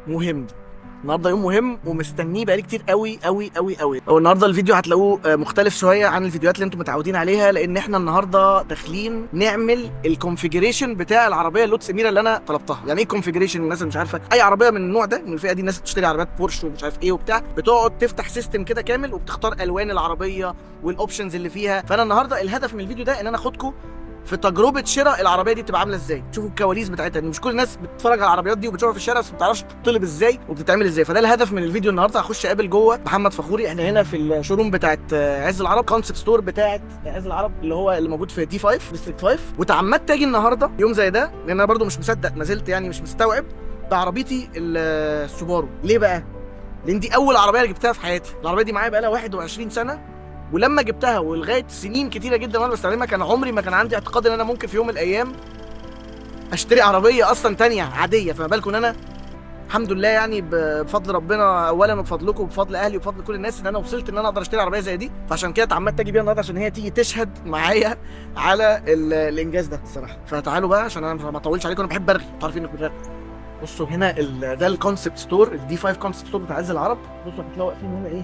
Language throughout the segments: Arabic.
مهم. النهارده يوم مهم ومستنيه بقالي كتير قوي قوي قوي قوي. هو النهارده الفيديو هتلاقوه مختلف شويه عن الفيديوهات اللي انتم متعودين عليها، لان احنا النهارده داخلين نعمل الكونفيجريشن بتاع العربيه اللوتس اميره اللي انا طلبتها. يعني ايه كونفيجريشن؟ الناس اللي مش عارفه، اي عربيه من النوع ده من الفئه دي، الناس بتشتري عربيات بورش ومش عارف ايه وبتاع، بتقعد تفتح سيستم كده كامل وبتختار الوان العربيه والاوبشنز اللي فيها. فانا النهارده الهدف من الفيديو ده ان انا اخدكم في تجربه شراء العربيه دي بتبقى عامله ازاي، تشوفوا الكواليس بتاعتها. مش كل الناس بتتفرج على العربيات دي وبتشوفها في الشارع بس ما بتعرفش بتطلب ازاي وبتتعمل ازاي. فده الهدف من الفيديو النهارده. هخش اقابل جوه محمد فخوري. احنا هنا في الشوروم بتاعت عز العرب، كونسبت ستور بتاعت عز العرب اللي هو اللي موجود في دي 5 ديستريكت 5. وتعمدت اجي النهارده يوم زي ده لان انا برده مش مصدق، ما زلت يعني مش مستوعب بعربيتي السوبارو. ليه بقى؟ لان دي اول عربيه جبتها في حياتي. العربيه دي معايا بقى لها 21 سنه، ولما جبتها ولغايه سنين كتيره جدا وانا بستخدمها كان عمري ما كان عندي اعتقاد ان انا ممكن في يوم من الايام اشتري عربيه اصلا تانية عاديه. فما بالكم ان انا الحمد لله يعني بفضل ربنا اولا وبفضلكم وبفضل اهلي وبفضل كل الناس ان انا وصلت ان انا اقدر اشتري عربيه زي دي. فعشان كده اتعمدت اجي بيها النهارده عشان هي تيجي تشهد معايا على الانجاز ده الصراحه. فتعالوا بقى عشان انا ما اطولش عليكم، انا بحب ارغي، انتوا عارفين انكم بترغوا. بصوا هنا ده الكونسبت ستور، الدي 5 كونسبت ستور بتاع عز العرب. بصوا هتلاقوا واقفين هنا ايه؟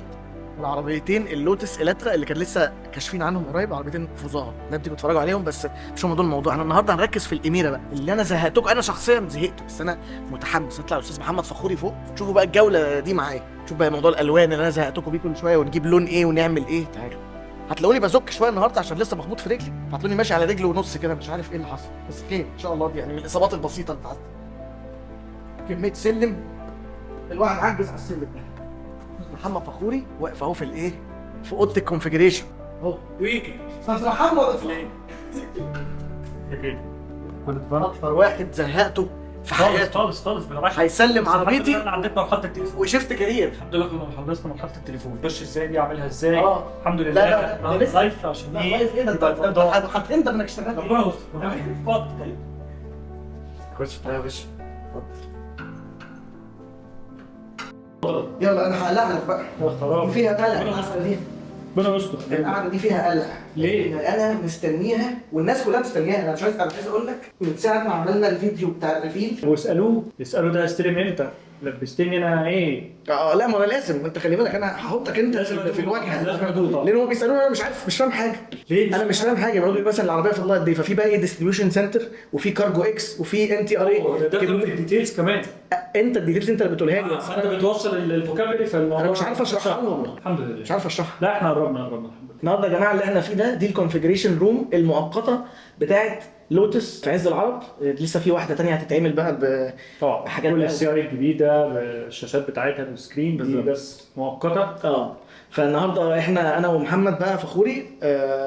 العربيتين اللوتس الاترا اللي كان لسه كاشفين عنهم قريب، عربيتين فظاع ده بتيجوا تتفرجوا عليهم. بس مش هم دول الموضوع. انا النهارده هنركز في الاميره بقى اللي انا زهقتكم. انا شخصيا زهقت بس انا متحمس. نطلع الاستاذ محمد فخوري فوق تشوفوا بقى الجوله دي معايا، شوف بقى موضوع الالوان اللي انا زهقتكم بيه كل شويه، ونجيب لون ايه ونعمل ايه. تعالوا. هتلاقوني بزك شويه النهارده عشان لسه مخبوط في رجلي، هتلاقوني ماشي على رجل ونص كده، مش عارف ايه اللي حصل بس خير ان شاء الله. دي يعني من الاصابات البسيطه اللي بتاعتي. كميه سلم الواحد عجز على السلم ده. محمد فخوري واقف اهو في الايه، في اوضه الكونفيجريشن اهو. ويكي استاذ محمد اكتر واحد زهقته في حياته خالص بالراحه. هيسلم عربيتي انا عديت مرحله التليفون وشفت كارير. الحمد لله كنا خلصنا مرحله التليفون. خش ازاي دي اعملها ازاي؟ الحمد لله. لا ده لسه لايف عشان لا لايف ايه ده؟ هتندم انك اشتغلت. اتفضل. خش يا باشا يلا. انا هقلق لك بقى. خلاص فيها قلق القعده دي. ربنا يستر. القعده دي فيها قلق. ليه؟ انا مستنيها والناس كلها مستنياها. انا مش عايز اقول لك من ساعه ما عملنا الفيديو بتاع الريفيل يسالوه ده هستلم امتى؟ لبستني انا ايه؟ لا ما انا لازم. انت خلي بالك انا هحطك انت في الواجهه، لان هم بيسالوني انا مش عارف، مش فاهم حاجه. ليه؟ انا مش فاهم حاجه. بيقولوا لي مثلا العربيه في الله قد ايه، ففي بقى ايه ديستريبيوشن سنتر وفي كارجو اكس وفي ان تي ار اي. ده في الديتيلز كمان. انت الديتيلز انت اللي بتقولها لي. انت بتوصل الفوكابري فالموضوع انا مش عارف اشرحها لهم. الحمد لله مش عارف اشرحها. لا احنا قربنا النهارده يا جماعه اللي احنا فيه ده دي الكونفيجريشن روم المؤقته بتاعت لوتس في عز العرب. لسه في واحده تانية هتتعمل بقى طبعا بحاجات كل السي ار الجديده بالشاشات بتاعتها بالسكرين دي بس مؤقته. فالنهارده انا ومحمد بقى فخوري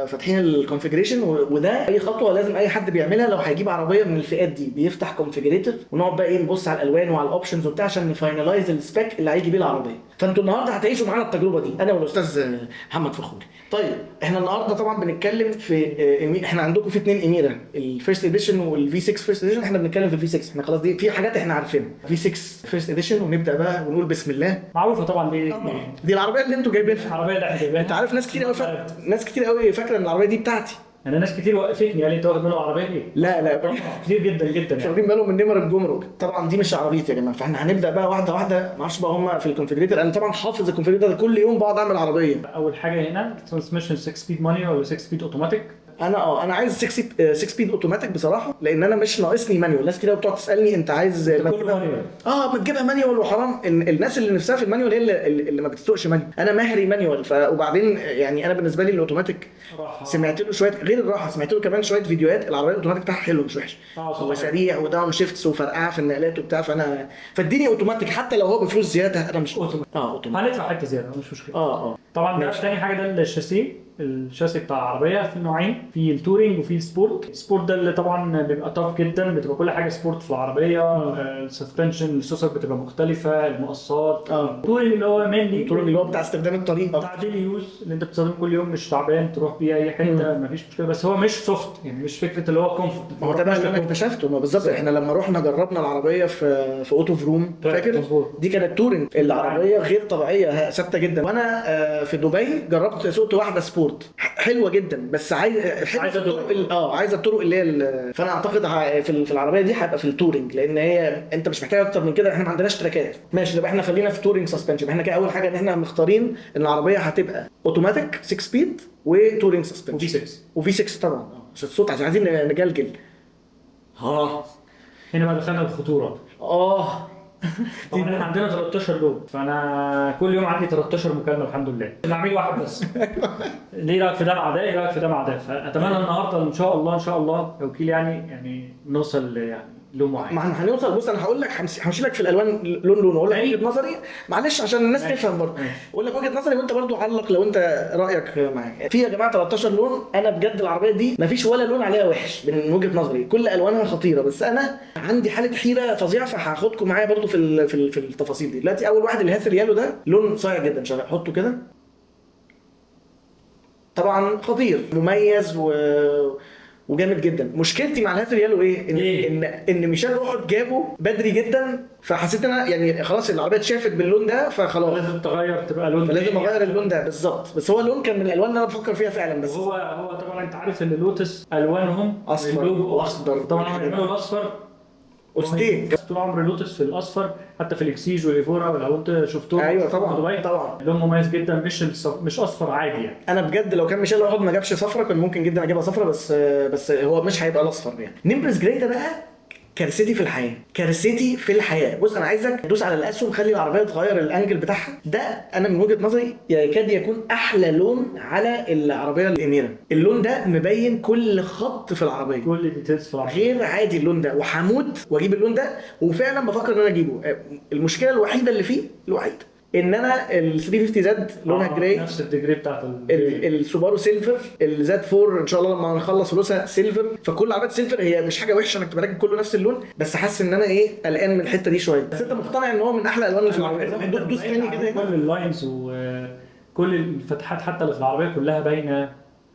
فاتحين الكونفيجريشن. وده اي خطوه لازم اي حد بيعملها لو هيجيب عربيه من الفئات دي، بيفتح كونفيجريتور ونقعد بقى ايه نبص على الالوان وعلى الاوبشنز وبتاع عشان نفاينلايز السبيك اللي هيجي بيه العربيه. فانتوا النهارده هتعيشوا معانا التجربه دي انا والاستاذ محمد فخوري. طيب احنا النهارده طبعا بنتكلم في احنا عندكم في 2 اميره، الفيرست اديشن والفي 6 فيرست اديشن. احنا بنتكلم في الفي 6. احنا خلاص دي في حاجات احنا عارفينها. في 6 فيرست اديشن ونبدا بقى ونقول بسم الله. معروفه طبعا دي العربيه اللي انتوا جايبينها. العربيه اللي احنا جايبينها. انت عارف ناس كتير قوي فاكره ان العربيه دي بتاعتي. انا ناس كتير وقفتني قال لي انت واخد منه عربيه ليه؟ لا كتير جدا مش واخدين بالهم من نمر الجمرك. طبعا دي مش عربيتي يا جماعه. فاحنا هنبدا بقى واحده واحده. ما اعرفش بقى هم في الكونفيجريتور. انا طبعا حافظ الكونفيجريتور ده كل يوم بقعد اعمل عربيه. اول حاجه هنا ترانسميشن 6 سبيد مانيوال ولا 6 سبيد اوتوماتيك. انا عايز 6 سبيد اوتوماتيك بصراحه، لان انا مش ناقصني مانيوال. ناس كده بتقعد تسالني انت عايز ما تجيبها مانيوال. وحرام الناس اللي نفسها في المانيوال هي اللي ما بتسوقش مانيوال. انا مهري مانيوال. وبعدين يعني انا بالنسبه لي الاوتوماتيك سمعت له شويه غير الراحه، سمعت له كمان شويه فيديوهات. العربيه الاوتوماتيك بتاعها حلو مش وحش. هو سريع وداون شيفتس وفرقعه في النقلات وبتاع. فاديني اوتوماتيك حتى لو هو بفلوس زياده. انا مش اوتوماتيك. هندفع حته زياده مش مشكله. طبعا ده تاني حاجه ده الشاسي بتاع العربيه في نوعين، في التورينج وفي السبورت. السبورت ده اللي طبعا بيبقى طاف جدا، بتبقى كل حاجه سبورت في العربيه. السسبنشن السوسر بتبقى مختلفه، المقصات. التورينج اللي هو مينلي التورينج اللي هو بتاع استخدام الطريق بتاع ديلي يوز اللي انت بتستخدمه كل يوم، مش تعبان تروح بيه اي حته مفيش مشكله. بس هو مش سوفت يعني، مش فكره اللي هو كومفورت. ما هو ده بقى اللي انا اكتشفته. ما بالظبط احنا لما رحنا جربنا العربيه في اوتو فروم فاكر دي كانت تورينج. العربيه غير طبيعيه ثابته جدا. وانا في دبي جربت سوقت واحده سبورت سبورت حلوه جدا، بس عايزة عايزه الطرق اللي هي فانا اعتقد في العربيه دي هيبقى في التورنج، لان هي انت مش محتاج اكتر من كده، احنا ما عندناش تراكات. ماشي، يبقى احنا خلينا في تورنج سسبنشن. احنا كده اول حاجه ان احنا مختارين ان العربيه هتبقى اوتوماتيك 6 سبيد وتورنج سسبنشن وفي 6 وفي 6 طبعا عشان الصوت، عشان عايزين نجلجل. هنا بقى دخلنا الخطوره. طبعا احنا عندنا 13 لون، فانا كل يوم عندي 13 مكالمه الحمد لله. العميل واحد بس. ليه رايك في ده مع ده؟ ايه رايك في ده مع ده؟ فاتمنى النهارده ان شاء الله توكيل يعني نوصل يعني لون معين. ما احنا هنوصل. بص انا هقول لك همشي لك في الالوان لون واقول لك وجهه نظري، معلش عشان الناس تفهم برضه. اقول لك وجهه نظري وانت برضه علق لو انت رايك معايا. في يا جماعه 13 لون، انا بجد العربيه دي ما فيش ولا لون عليها وحش من وجهه نظري، كل الوانها خطيره، بس انا عندي حاله حيره فظيعه، فهاخدكم معايا برضه في التفاصيل دي. دلوقتي اول واحد الهاثر يالو ده لون صايع جدا، شغال حطه كده. طبعا خطير مميز وجامد جدا. مشكلتي مع الهاتر يالو ايه؟ ان ميشيل روحت جابه بدري جدا، فحسيت انا يعني خلاص العربيه اتشافت باللون ده، فخلاص لازم تغير تبقى لون، فلازم اغير اللون ده بالظبط. بس هو اللون كان من الالوان اللي انا بفكر فيها فعلا. بس هو طبعا انت عارف ان اللوتس الوانهم اصفر واخضر، طبعا هم بيعملوا الاصفر وستيك. طول عمر اللوتس في الاصفر، حتى في الاكسيج والايفورا لو انت شفتوه. ايوه طبعا لون مميز جدا، مش اصفر عادي يعني. انا بجد لو كان ميشيل روحت ما جابش صفرة كان ممكن جدا اجيبها صفرة، بس هو مش هيبقى الاصفر يعني. نيمبرس جراي ده بقى كارثتي في الحياه. بص انا عايزك تدوس على الاسهم، خلي العربيه تغير الانجل بتاعها. ده انا من وجهه نظري يكاد يكون احلى لون على العربيه الاميره. اللون ده مبين كل خط في العربيه، كل ديتيلز في العربيه غير عادي. اللون ده وحمود واجيب اللون ده، وفعلا بفكر ان انا اجيبه. المشكله الوحيده اللي فيه ان انا ال 350 زد لونها جراي، نفس الديجري بتاعت السوبارو سيلفر، الزد 4 ان شاء الله لما نخلص فلوسها سيلفر. فكل عربيات سيلفر هي مش حاجه وحشه انك تبقى راكب كله نفس اللون، بس حاسس ان انا قلقان من الحته دي شويه. بس انت مقتنع ان هو من احلى الالوان اللي في العربيه؟ دوس تاني كده. كل اللاينز وكل الفتحات حتى اللي في العربيه كلها باينه.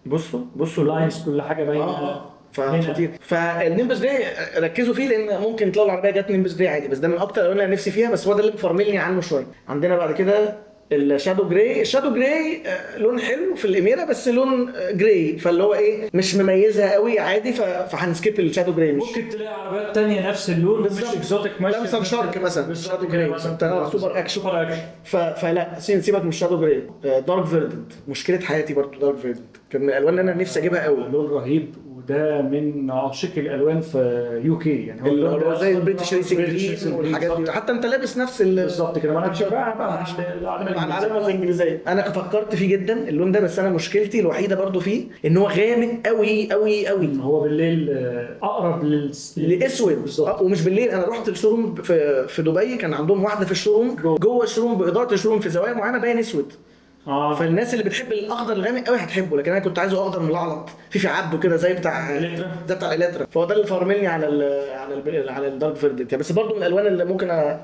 بصوا اللاينز كل حاجه باينه. فخطير. فالنيمبس جراي ركزوا فيه، لان ممكن تلاقوا العربيه جت نيمبس جراي عادي، بس ده من اكتر الالوان اللي نفسي فيها، بس هو ده اللي مفرملني عنه شويه. عندنا بعد كده الشادو جراي لون حلو في الاميره، بس لون جراي فاللي هو مش مميزها قوي عادي، فهنسكيب الشادو جراي. ممكن تلاقي عربيات تانية نفس اللون مش اكزوتيك ماشي، لمسه شارك مثلا الشادو جراي مثلا سوبر اكشن. فلا سيبك من الشادو جراي. دارك فيردنت مشكله حياتي برضو. دارك فيردنت كان من الالوان اللي انا نفسي اجيبها قوي، لون رهيب، وده من عشاق الالوان في يو كي يعني. هو زي البريتش ريسنج والحاجات دي، حتى انت لابس نفس بالظبط كده. ما انا مع العلامه الانجليزيه. انا فكرت فيه جدا اللون ده، بس انا مشكلتي الوحيده برضو فيه ان هو غامق قوي. هو بالليل اقرب للاسود بالظبط. ومش بالليل، انا رحت الشوروم في دبي، كان عندهم واحده في الشوروم جوه الشوروم باضاءه الشوروم في زوايا معينه باين اسود. فالناس اللي بتحب الاخضر الغامق قوي هتحبه، لكن انا كنت عايزه اخضر ملعلط في عبده كده زي بتاع الالترا. فهو ده اللي فرملني على الدارك فيردنت. بس برضو من الالوان اللي ممكن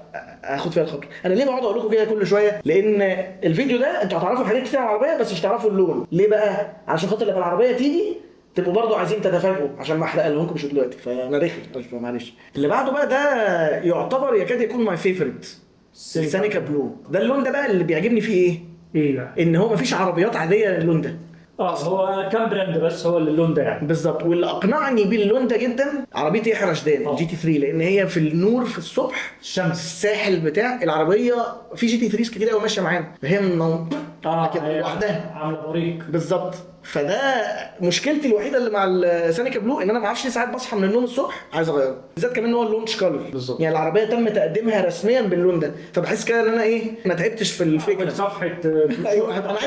اخد فيها الخطوه. انا ليه بقعد اقول لكم كده كل شويه؟ لان الفيديو ده انتوا هتعرفوا حاجات كتير عن العربيه بس مش تعرفوا اللون. ليه بقى؟ علشان خاطر لما العربيه تيجي تبقوا برضو عايزين تتفاجئوا، عشان ما احرق لكم مش دلوقتي، فانا رخم معلش. اللي بعده بقى ده يعتبر يكاد يكون ماي فيفورت، السانيكا بلو. ده اللون ده بقى اللي بيعجبني فيه ايه بقى؟ ان هو مفيش عربيات عاديه اللون ده. هو كام براند بس هو اللون ده يعني بالظبط. واللي اقنعني باللون ده جدا عربيه يحيى رشدان جي تي 3، لان هي في النور في الصبح الشمس الساحل بتاع العربيه. في جي تي 3 كتير قوي ماشيه معانا، فهي كده لوحدها عامله طريق بالظبط. فده مشكلتي الوحيده اللي مع السانيكا بلو، ان انا ما اعرفش ساعات بصحى من النوم الصبح عايز اغيره، بالذات كمان ان هو اللونش كولر بالظبط. يعني العربيه تم تقديمها رسميا باللون ده، فبحس كده ان انا ما تعبتش في الفكره. صفحه ايوه انا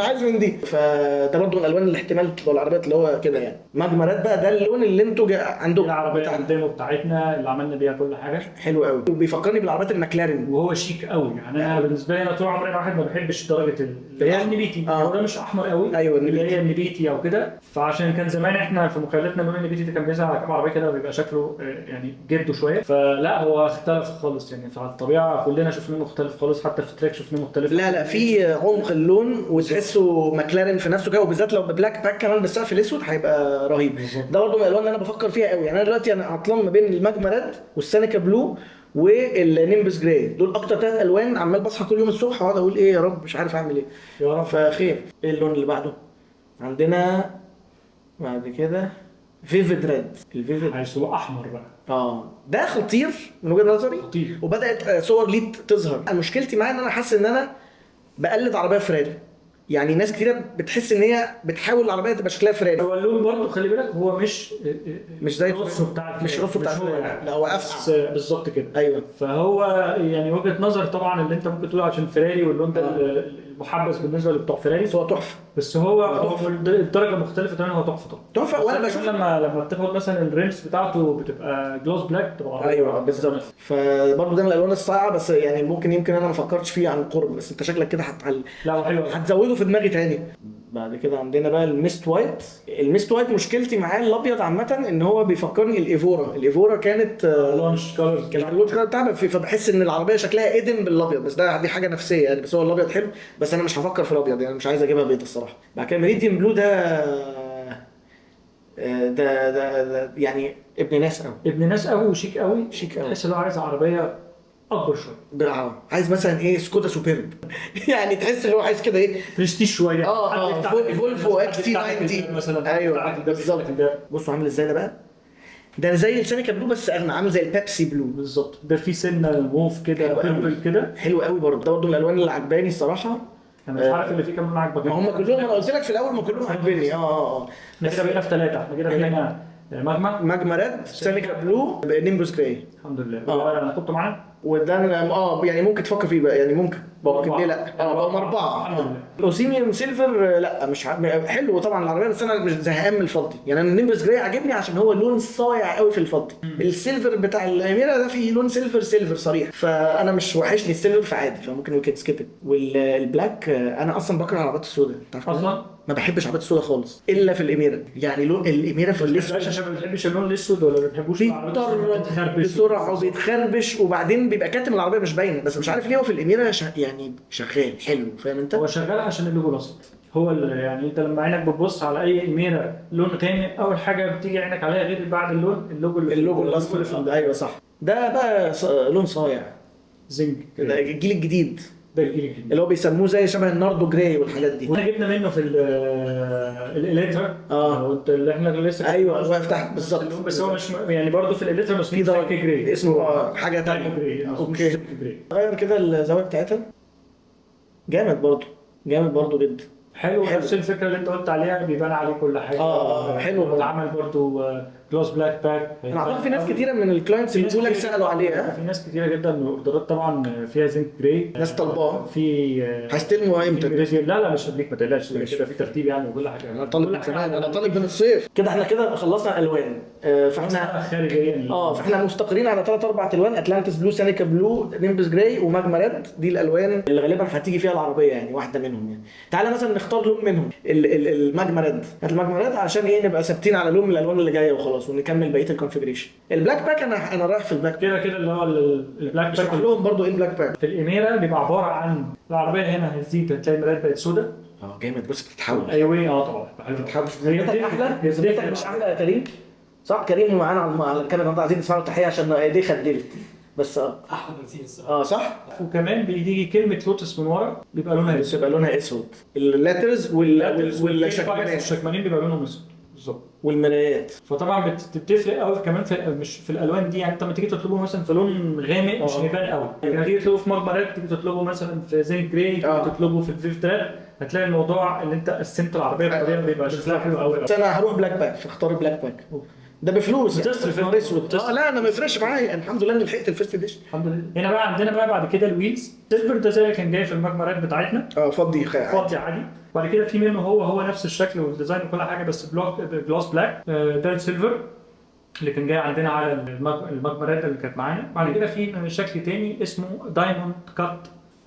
عايز من دي. فده برضه من الالوان اللي احتمال تبقى العربيات اللي هو كده يعني. ماجمارات بقى ده اللون اللي انتوا عندكم، العربيه الديمو بتاعتنا اللي عملنا بيها كل حاجه حلو قوي، وبيفكرني بالعربيات المكلارين، وهو شيك قوي يعني. انا بالنسبه لي انا طول عمري واحد ما بحبش درجه النبيتي. هو ده مش احمر قوي. ايوه اللي هي النبيتي او كده. فعشان كان زمان احنا في مخيلتنا لون النبيتي ده كان بيظهر على كام عربيه كده وبيبقى شكله يعني جده شويه. فلا هو اختلف خالص يعني. في الطبيعه كلنا شفناه مختلف خالص، حتى في التراك شفناه مختلف. لا في عمق اللون وتحسه مكلارين في نفسه كده، وبالذات لو ببلاك باك كمان بالسقف الاسود هيبقى رهيب. ده برضه من الالوان اللي انا بفكر فيها قوي يعني. انا دلوقتي عطلان ما بين الماجما ريد والسانيكا بلو والنيمبس جراي. دول اكتر 3 الوان عمال بصحى كل يوم الصبح واقعد اقول ايه يا رب مش عارف اعمل ايه يا رب. فخير. ايه اللون اللي بعده؟ عندنا بعد كده فيفيد ريد. الفيفيد هيسوق احمر بقى. ده خطير من وجهه نظري. خطير. وبدات صور ليه تظهر. مشكلتي معاه ان انا حاسس ان انا بقلد عربيه فراري. يعني ناس كتيره بتحس ان هي بتحاول العربيه تبقى شكلها فراري. هو اللون برضه خلي بالك هو مش زي الرص بتاع مش الرص بتاع هو فراري. يعني. لا هو بس افقع. بالظبط كده. ايوه. فهو يعني وجهه نظر طبعا اللي انت ممكن تقوله عشان فيراري واللون ده المحبس بالنسبه لبتوع فيراري. بس هو تحفه. بس هو الدرجه مختلفه تماما. هو تحفه طبعا. تحفه. وانا بشوف لما بتاخد مثلا الريمس بتاعته بتبقى جلوس بلاك بتبقى ايوه بالظبط. فبرضه ده من الالوان الصايعه بس يعني يمكن انا ما فكرتش فيه عن قرب. بس انت شكلك كده لا هو حلو. هتزوده في دماغي تاني. بعد كده عندنا بقى الميست وايت. الميست وايت مشكلتي معاه الابيض عامه ان هو بيفكرني الايفورا كانت لونش كولرز كان اللون كده بتاعها فبحس ان العربيه شكلها ادم بالابيض. بس دي حاجه نفسيه يعني. بس هو الابيض حلو بس انا مش هفكر في الابيض يعني. مش عايز اجيبها بيضه الصراحه. بعد كده ميريديان بلو ده يعني ابن ناس قوي. ابن ناس قوي وشيك قوي. شيك قوي. تحس ان هو عايز عربيه اكبر شويه. عايز مثلا ايه سكودا سوبرب يعني تحس ان هو عايز كده ايه برستيج شويه. فولفو اكس تي 90 مثلا. ايوه بالظبط. بصوا عامل ازاي ده بقى. ده زي السينيكا بلو بس اغنى. عامل زي البيبسي بلو بالظبط. ده في سنه موف كده كده حلو قوي برضه. ده برضه من الالوان اللي عجباني الصراحه. انا مش عارف اللي فيه كام لون عاجبك. ما هم كلهم انا قلت لك في الاول ما كلهم عاجبني. احنا كده بقينا في 3. احنا كده بقينا ماجما ريد سينيكا بلو نيمبوس جراي. الحمد لله. انا كنت معانا وده يعني ممكن تفكر فيه بقى يعني. ممكن ليه لا. بقوا 4. اوسيميوم سيلفر لا مش حلو طبعا العربيه بس انا مش زهقان من الفضي يعني. انا النيمبس جراي عاجبني عشان هو لون صايع قوي في الفضي. السيلفر بتاع الاميره ده فيه لون سيلفر صريح. فانا مش وحشني السيلفر فعادي فممكن ويكت سكيب. والبلاك انا اصلا بكره العربيات السوداء. اصلا ما بحبش العربيات السوداء خالص الا في الاميره. يعني لون الاميره في الاسود عشان ما بتحبش اللون الاسود ولا ما بتحبوش بيتطرب بسرعه وبيتخربش وبعدين بيبقى كاتم العربيه مش باينه. بس مش عارف ليه هو في الاميره يعني شغال حلو. فاهم انت؟ هو شغال عشان اللوجو الاصفر. هو يعني انت لما عينك بتبص على اي اميره لون غامق اول حاجه بتيجي عينك عليها غير بعد اللون اللوجو الاصفر. ايوه صح. ده بقى لون صايع زنج. ده الجيل الجديد. ده الجيل الجديد اللي هو بيسموه زي شبه الناردو جراي والحاجات دي. واحنا جبنا منه في الاليترا. وانت اللي احنا لسه ايوه واقف تحت بالظبط. بس هو مش يعني برضه في الاليترا في دارك جراي اسمه حاجه ثانيه. اوكي غير كده الزوايا بتاعتها جامد برضه جدا. حلو. نفس الفكره اللي انت قلت عليها بيبان عليه كل حاجه. حلو. اتعمل برضه جلوس بلاك باك. انا اعتقد في ناس كتيره من الكلاينتس اللي بيقولوا لك سالوا عليها. في ناس كتيره جدا الاوردرات طبعا فيها زنك جراي. ناس طالباه. في هيستلموا امتى؟ لا مش هديك ما تقلقش كده في ترتيب يعني وكل حاجه. انا طالب من زمان. انا طالب من الصيف كده. احنا كده خلصنا الالوان. فاحنا خارجيا فاحنا مستقرين على 3-4 الوان. اتلانتس بلو سينيكا بلو نيمبس جراي وماجما ريد. دي الالوان اللي غالبا هتيجي فيها العربيه يعني. واحده منهم يعني. تعالى مثلا نختار لون منهم. الماجما ريد. الماجما ريد عشان ايه نبقى ثابتين على لون من الالوان اللي جايه وخلاص ونكمل بقيه الكونفيجريشن. البلاك باك انا رايح في البلاك كده اللي هو البلاك باك. لهم برضو ايه البلاك باك. في الاميره بيبقى عباره عن العربيه هنا هزيت هتلاقي المرايات بقت سودا. جامد. بص بتتحول. ايوه طبعا بتتحول. احلى زميلتك مش احلى يا كريم صح. كريم معانا على الكاميرا النهارده عايزين نسمع له تحيه عشان ايديه خدلت بس احلى بنزين الصراحه. صح. وكمان بيجي كلمه لوتس من ورا بيبقى لونها اسود. اللاترز والشكمانين بيبقى لونهم اسود بالظبط. والمرايات. فطبعا بتفرق قوي كمان في مش في الالوان دي. يعني انت لما تيجي تطلبه مثلا في لون غامق مش هيبان قوي. لما تيجي تطلبه في ماجما ريد تيجي تطلبه مثلا في زين جراي تيجي تطلبه في الفيفت ريد هتلاقي الموضوع اللي انت قسمت العربيه بطريقه بيبقى شكلها حلو قوي. بس انا هروح بلاك باك. فاختار بلاك باك. ده بفلوس بتصرف نهار اسود. لا انا ما يفرقش معايا الحمد لله اني لحقت الفيرست اديشن الحمد لله. هنا بقى عندنا بقى بعد كده الويلز سيلفر. ده زي كان جاي في الماجما ريد بتاعتنا. فضي عادي. بعد كده في منه هو نفس الشكل والديزاين وكل حاجه بس جلوس بلاك. ده السيلفر اللي كان جاي عندنا على الماجما ريد اللي كانت معانا. بعد كده في شكل تاني اسمه دايموند كات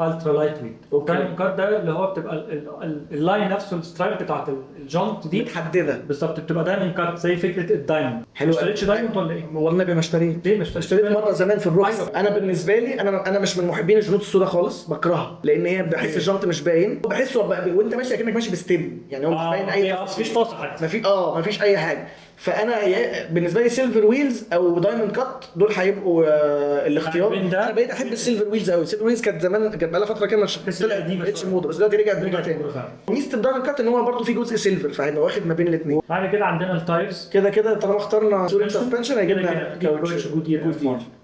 الترا لايت ويت. دايموند كات ده اللي هو بتبقى اللاين نفسه السترايب بتاعت الجونت دي متحدده بالظبط. بتبقى دايموند كات زي فكره الدايموند. حلو. ما اشتريتش دايموند ولا ايه؟ والله ما اشتريت. ليه اشتريت مره زمان في الرخص. انا بالنسبه لي انا مش من محبين الجنوط السوداء خالص. بكرهها لان هي بحس الجنط مش باين. بحسه وانت ماشي اكنك ماشي بستيب يعني. هو مش باين اي مفيش فاصل ما فيش اي حاجه. فانا بالنسبه لي سيلفر ويلز او دايموند كات دول هيبقوا الاختيار. انا بقيت احب السيلفر ويلز قوي. السيلفر ويلز كانت زمان كانت بقى لها فتره كده طلعت ما بقتش موضه، بس دلوقتي رجعت موضه تاني. ميزه الدايموند كات ان هو برده في جزء سيلفر، فهيبقى واخد ما بين الاثنين. بعد كده عندنا التايرز. كده طالما اخترنا تورينج سسبنشن هيجي لنا كاوتش جودير.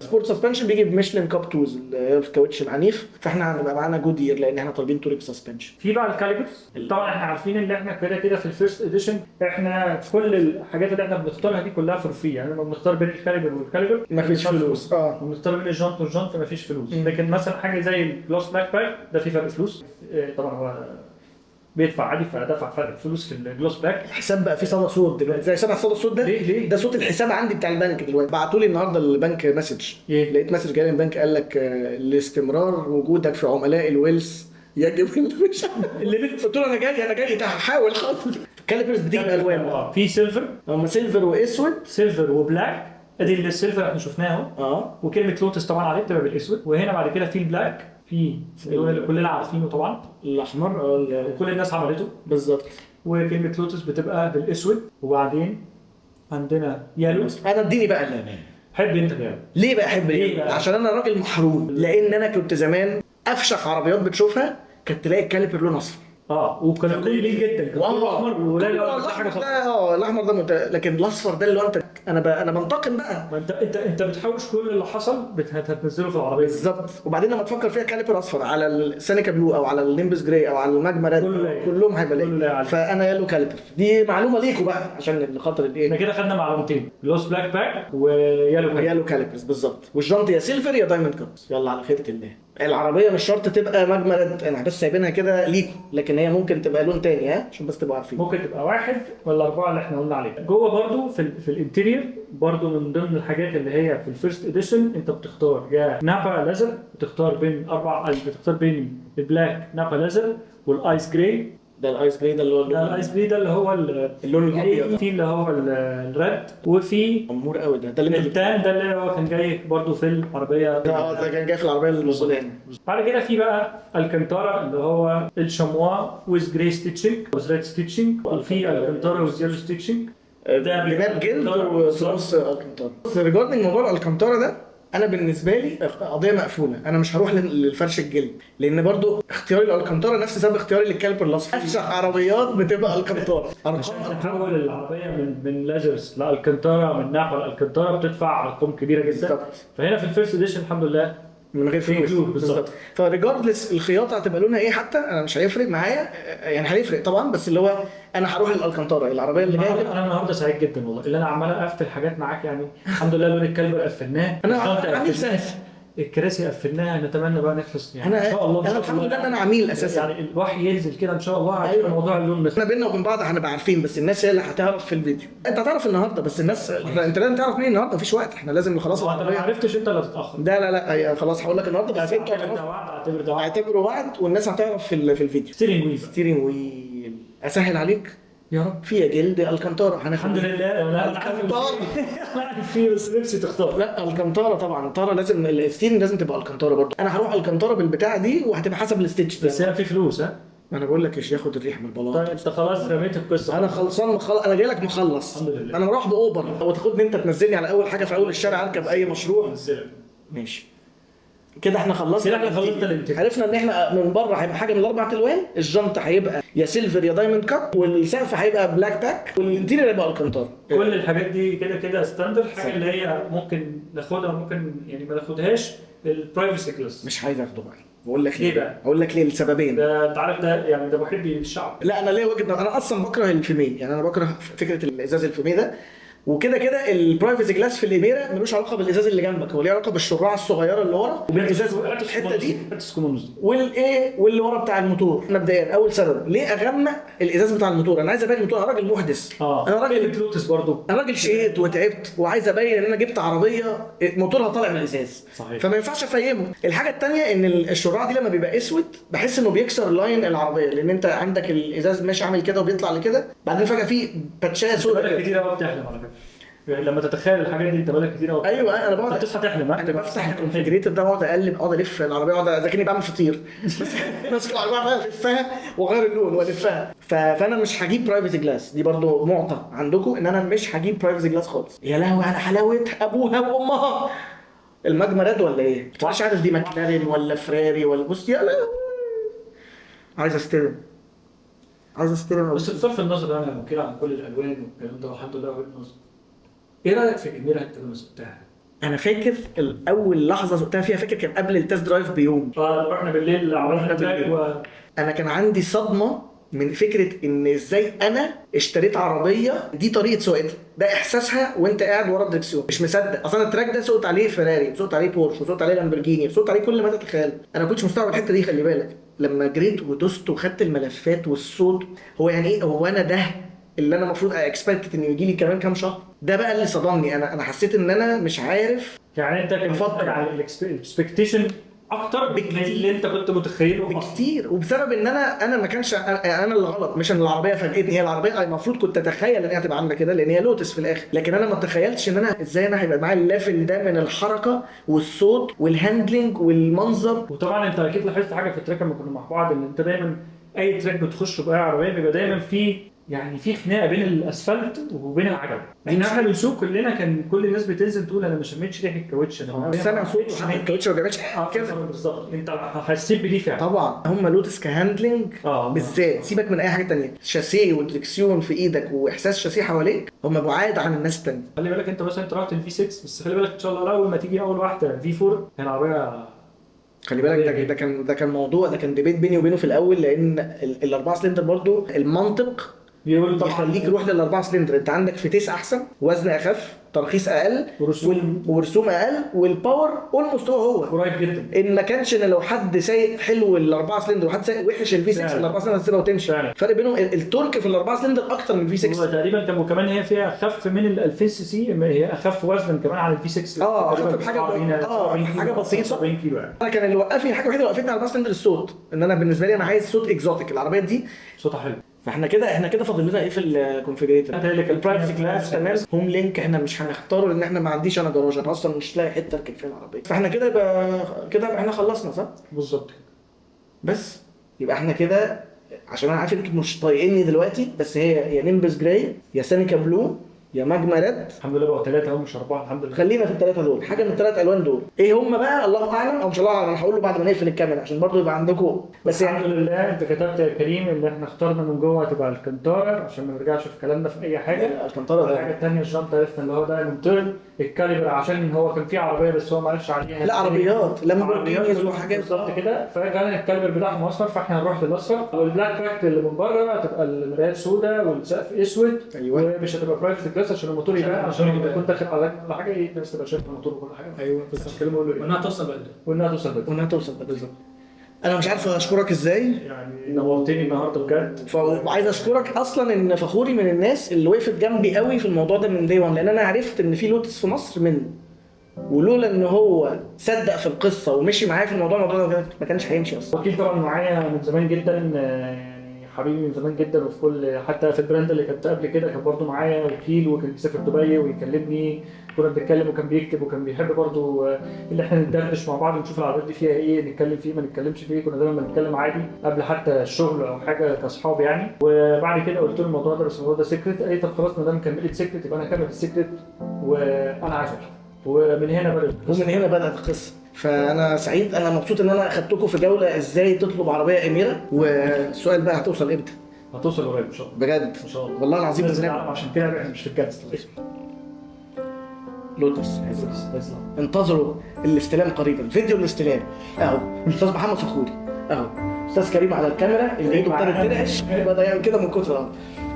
سبورت سسبنشن بيجي بميشلين كاب توز اللي هي الكاوتش العنيف، فاحنا هنبقى معانا جودير لان احنا طالبين تورينج سسبنشن. في بقى الكاليبرز. طبعا احنا عارفين ان احنا كده في الفيرست اديشن احنا كل الحاجات اللي احنا بنختارها دي كلها فور فري، يعني لما بنختار بين الكاليبر والكاليبر مفيش فلوس. بنختار بين الجونت والجونت مفيش فلوس. لكن مثلا حاجه زي الجلوس باك باك ده في فرق فلوس. طبعا هو بيدفع عادي فدفع فرق فلوس في الجلوس باك. الحساب بقى فيه صدى صوت دلوقتي، زي سامع صدى الصوت ده؟ ليه؟ ده صوت الحساب عندي بتاع البنك دلوقتي. بعتوا لي النهارده البنك مسج، لقيت مسج جاي من البنك قال لك لاستمرار وجودك في عملاء الويلز يجب اللي قلت له انا جاي هحاول حاضر. الكاليبرز بتيجي بالوان، في سيلفر، هم سيلفر واسود، سيلفر وبلاك. ادي السيلفر احنا شفناه اهو. وكلمه لوتس طبعا عليه بتبقى بالاسود، وهنا بعد كده في البلاك، في اللي كلنا عارفينه طبعا الاحمر وكل الناس عملته بالظبط. وكلمه لوتس بتبقى بالاسود، وبعدين عندنا يالو. انا اديني بقى اللي حب انت كده. ليه بقى احب ليه؟ عشان انا راجل محروم، لان انا كنت زمان افشخ عربيات بتشوفها كانت تلاقي الكاليبر لونه اصفر. وكانوا قليلين جدا. كله احمر ولا حاجه خالص. الاحمر ده لكن الاصفر ده اللي هو انا بنتقم بقى. ما انت بتحوش كل اللي حصل هتنزله في العربيه بالظبط. وبعدين لما تفكر فيها كاليبر اصفر على السينيكا بلو او على الليمبس جراي او على الماجما ريد كلهم هيبقى ليه. فانا يالو كاليبر. دي معلومه ليكم بقى عشان خاطر الايه. احنا كده خدنا معلومتين، لوس بلاك باك ويالو كاليبرز بالظبط. والجنط يا سيلفر يا دايموند كات. يلا على خيرة الله. العربيه مش شرط تبقى ماجما ريد، انا بس سايبينها كده ليكم، لكن هي ممكن تبقى لون تاني عشان بس تبقوا عارفين. ممكن تبقى 1 ولا 4 اللي احنا قلنا عليه. جوه برضو في الانتيريور برضو من ضمن الحاجات اللي هي في الفيرست اديشن انت بتختار يا نابا ليزر، بتختار بين البلاك نابا ليزر والايس جراي. ده الايس جراي ده اللي هو اللون الابيض. في اللي هو الريد، وفي امور قوي ده التان ده اللي هو كان جاي برضو في العربيه. ده كان جاي في العربيه الموجوده هنا. بعد كده في بقى الكانتارا اللي هو الشموا ويز جراي ستيتشنج ويز ريد ستيتشنج، وفي الكانتارا ويز يلو ستيتشنج. ده بيبان جلد وصوص الكانتارا. ريجاردنج موضوع الكانتارا ده انا بالنسبه لي قضيه مقفوله. انا مش هروح للفرش الجلد، لان برضو اختياري للالكانتارا نفس سبب اختياري للكاليبر الاصفر. افشخ عربيات بتبقى الكانتارا. عشان تحول العربيه من ليزرز لالكانتارا، من ناحيه الالكانتارا بتدفع ارقام كبيره جدا بالزبط. فهنا في الفيرست اديشن الحمد لله من غير فلوس بالظبط. فريجاردلس الخياطه هتبقى لونها ايه حتى انا مش هيفرق معايا، يعني هيفرق طبعا، بس اللي هو انا هروح للالكانتارا العربيه اللي جايه. انا النهارده سعيد جدا والله اللي انا عمال اقفل حاجات معاك، يعني الحمد لله لون الكاليبر قفلناه. انا عامل سهل. الكراسي قفلناها، نتمنى بقى نخلص يعني ان شاء الله. انا الحمد لله ان انا عميل اساسا، يعني الوحي ينزل كده ان شاء الله عشان موضوع اللون. احنا بينا وبين بعض هنبقى عارفين، بس الناس هي اللي هتعرف في الفيديو. انت هتعرف النهارده بس الناس انت لازم تعرف مين النهارده، مفيش وقت، احنا لازم نخلص العربيه. ما عرفتش انت اللي هتتاخر. لا خلاص هقول لك النهارده، بس انت اعتبره وعد والناس هتعرف في الفيديو. ستيرنج ويل اسهل عليك يا رب. فيها جلد الكانتارا الحمد لله. انا عارف فيه بس نفسي تختار. لا الكانتارا طبعا، الكانتارا لازم الستيرنج لازم تبقى الكانتارا برضه. انا هروح الكانتارا بالبتاعه دي وهتبقى حسب الستيتش ده، بس هي في فلوس. انا بقول لك ايش ياخد الريح من البلاط. طيب انت خلاص رميت القصه. انا خلصان انا جاي لك مخلص. الحمد لله. انا بروح باوبر وتاخدني انت تنزلني على اول حاجه في اول الشارع اركب اي مشروع. ماشي كده احنا خلصنا. الانتيريور. عرفنا ان احنا من بره هيبقى حاجه من الاربع الوان، الجنط هيبقى يا سيلفر يا دايموند كات، والسقف هيبقى بلاك باك، والانتيريور هيبقى الكانتارا. كل الحاجات دي كده ستاندرد. حاجه اللي هي ممكن ناخدها ممكن يعني ما ناخدهاش، البرايفسي كلاس مش عايز اخده بقى. بقول لك ليه بقى؟ اقول لك ليه لسببين. ده انت عارف ده يعني ده محبي الشعب. لا انا ليه وجهه، انا اصلا بكره الفيميه، يعني انا بكره فكره الازاز الفيميه ده. وكده كده البرايفسي جلاس في الاميره ملوش علاقه بالازاز اللي جنبك، هو ليه علاقه بالشراع الصغيره اللي ورا وبالازاز الحته دي واللي ورا بتاع الموتور. مبدئيا اول سبب ليه اغمق الازاز بتاع الموتور، انا عايز ابين الموتور، انا راجل محدث. انا راجل لوتس برضو، انا راجل شقيت وتعبت وعايز ابين ان انا جبت عربيه موتورها طالع من الازاز. صحيح. فما ينفعش افهمه. الحاجه الثانيه ان الشراع دي لما بيبقى اسود بحس انه بيكسر لاين العربيه، لان انت عندك الازاز ماشي عامل كده وبيطلع لكده، بعدين فجاه في باتشايه سوداء كتير قوي بتحلم على فكره. لما تتخيل الحاجات دي انت بقالك كتير قوي. ايوه انا بقعد تصحى تحلم. انا بفتح الكونفيجريتور ده واقعد اقلب، اقعد الف العربيه، اقعد كاني بعمل فطير بس العربيه الفها واغير اللون والفها. فانا مش هجيب برايفت جلاس، دي برضو معطى عندكم ان انا مش هجيب برايفت جلاس خالص. يا لهوي على حلاوه ابوها وامها. المجمرات ولا ايه؟ مش عارف دي ماكلارين ولا فراري ولا، بص يا لهوي عايز استلم بس بصرف النظر ده انا كده عن كل الالوان والكلام ده والحمد لله وجهة نظر. ايه رايك في الجميله انت لما سبتها؟ انا فاكر الاول لحظه سوقتها فيها، فاكر كان قبل التست درايف بيوم. رحنا بالليل عملنا تراك انا كان عندي صدمه من فكره ان ازاي انا اشتريت عربيه دي طريقه سواقتها، ده احساسها وانت قاعد ورا الدركسيون. مش مصدق اصلا التراك ده سوقت عليه فيراري، سوقت عليه بورش، وسوقت عليه لامبورجيني، سوقت عليه كل ما تتخيل. انا ما كنتش مستوعب الحته دي، خلي بالك لما جريت ودوست وخدت الملفات والصوت. هو يعني ايه؟ هو انا ده اللي انا المفروض اكسبكت انه يجي لي كمان كام شهر؟ ده بقى اللي صدمني. انا حسيت ان انا مش عارف. يعني انت كان بفكر على الاكسبكتيشن اكتر من اللي انت كنت متخيله بكتير، وبسبب ان انا ما كانش انا اللي غلط، مش ان العربيه فاجئتني. هي العربيه المفروض كنت اتخيل ان هي هتبقى عامله كده لان هي لوتس في الاخر، لكن انا ما تخيلتش ان انا ازاي انا هيبقى معايا الليفل ده من الحركه والصوت والهاندلنج والمنظر. وطبعا انت اكيد لاحظت حاجه في التراك لما كنا مع بعض، ان انت دايما اي تراك بتخشه باي عربيه بيبقى دايما في يعني في خناقه بين الاسفلت وبين العجل. احنا بنسوق كلنا كان كل الناس بتنزل تقول انا ما شميتش ريحه الكاوتش، انا سامع صوت الكاوتش ما بيعملش كده بالظبط. انت حسيت بدي فعلا. طبعا هم لوتس كهاندلنج بالذات، سيبك من اي حاجه تانية، شاسيه ودركسيون في ايدك واحساس شاسيه حواليك، هم بعاد عن الناس التانية. خلي بالك انت مثلا انت رحت الفي 6، بس خلي بالك ان شاء الله اول ما تيجي اول واحده في 4 هي العربيه. خلي بالك ده كان موضوع، ده كان ديبيت بيني وبينه في الاول، لان الاربعه سلندر برضو المنطق بيقول طبعا يخليك روح للاربعه سلندر. انت عندك فتيس احسن، وزن اخف، ترخيص اقل، ورسوم اقل، والباور اولموست هو قريب جدا. ان ما كانش ان لو حد سايق حلو الاربعه سلندر وحد سايق وحش الفي 6 الاربعه سلندر هتسيبها وتمشي. فرق بينهم التورك في الاربعه سلندر اكتر من الفي 6 هو تقريبا كان، وكمان هي فيها اخف من ال 2000 سي سي، هي اخف وزنا كمان عن الفي 6. اخف حاجه بسيطه 70 كيلو يعني. انا كان اللي وقفني الحاجه الوحيده اللي وقفتني على الاربعه سلندر الصوت، ان انا بالنسبه لي انا عايز صوت اكزوتيك. العربيه دي صوتها حلو. فاحنا كده فاضل لنا ايه في الكونفيجريتور؟ البرايفسي كلاس تمام، هوم لينك احنا مش هنختاره لان احنا ما عنديش انا جراج، انا اصلا مش لاقي حته اركب فيها العربيه. فاحنا كده يبقى احنا خلصنا صح؟ بالظبط. بس يبقى احنا كده، عشان انا عارف انكم مش طايقيني دلوقتي، بس هي يا نيمبس جراي يا سانيكا بلو يا ماجما ريد. الحمد لله بقوا 3 اهو مش 4 الحمد لله. خلينا في ال3 دول، حاجه من ال3 الوان دول ايه هم بقى؟ الله اعلم، او مش الله اعلم، انا هقول له بعد ما نقفل الكاميرا عشان برضو يبقى عندكم. بس يعني الحمد لله انت كتبت يا كريم ان احنا اخترنا من جوه تبقى الكنتار عشان ما نرجعش في كلامنا في اي حاجه. الكنتار ده الحاجه الثانيه الجنط عرفنا اللي هو ده مونتير الكاليبر عشان هو كان في عربيه بس هو ما عرفش عليها. لا عربيات لامبورجيني وحاجات بالظبط كده، فكان الكاليبر بتاعهم اصفر فاحنا هنروح للاصفر. والبلاك باك اللي من بره هتبقى المرايات سوداء والسقف اسود. ايوه ومش هتبقى برايفت جلاس عشان الموتور يبان، عشان كنت داخل على حاجه ايه الناس تبقى شايفه الموتور وكل حاجه. ايوه بالظبط. وانها توصل بدري. بالظبط. انا مش عارف اشكرك ازاي، يعني نورتني النهارده بجد. وعايز اشكرك اصلا ان فخوري من الناس اللي وقفت جنبي قوي في الموضوع ده من داي 1، لان انا عرفت ان في لوتس في مصر منه، ولولا ان هو صدق في القصه ومشي معايا في الموضوع ده ما كانش هيمشي اصلا. اكيد طبعا معايا من زمان جدا، يعني حبيبي من زمان جدا، وفي كل حتى في البراند اللي كنت قبل كده كان برضه معايا وكيل وكان بيسافر دبي ويكلمني، كنا بنتكلم وكان بيكتب وكان بيحب برضه اللي احنا ندردش مع بعض ونشوف العربيات دي فيها ايه، نتكلم فيه ما نتكلمش فيه، كنا دايما بنتكلم عادي قبل حتى الشغل او حاجه كاصحاب يعني. وبعد كده قلت له الموضوع ده بس الموضوع ده سيكريت، قال لي طب خلاص ما دام كملت سيكريت يبقى انا هكمل السيكريت وانا عايز احكي. ومن هنا بدات القصه. فانا سعيد، انا مبسوط ان انا اخدتكم في جوله ازاي تطلب عربيه اميره. والسؤال بقى هتوصل امتى؟ هتوصل قريب ان شاء الله. بجد ان شاء الله والله العظيم عشان كده احنا مش في الجد. لوتس انتظروا الاستلام قريبا، فيديو الاستلام اهو. استاذ محمد فخوري اهو، استاذ كريم على الكاميرا اللي ايده ابتدت ترعش بدا يعمل كده من كتر.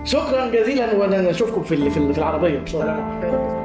شكرا جزيلا، وانا اشوفكم في العربيه ان شاء الله.